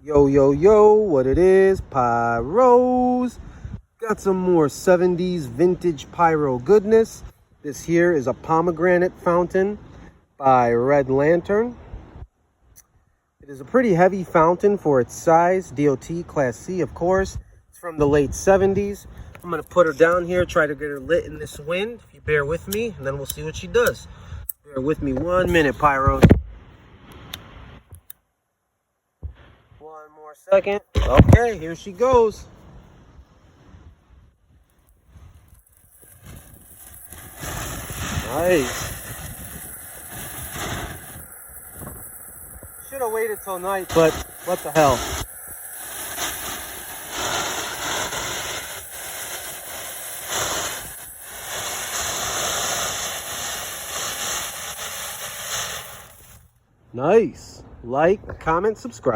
Yo, yo, yo, what it is, pyros. Got some more 70s vintage pyro goodness. This here is a pomegranate fountain by Red Lantern. It is a pretty heavy fountain for its size, DOT Class C, of course. It's from the late 70s. I'm going to put her down here, try to get her lit in this wind, if you bear with me, and then we'll see what she does. Bear with me 1 minute, pyros. 1 more second. Okay, here she goes. Nice. Should have waited till night, but what the hell. Nice. Like, comment, subscribe.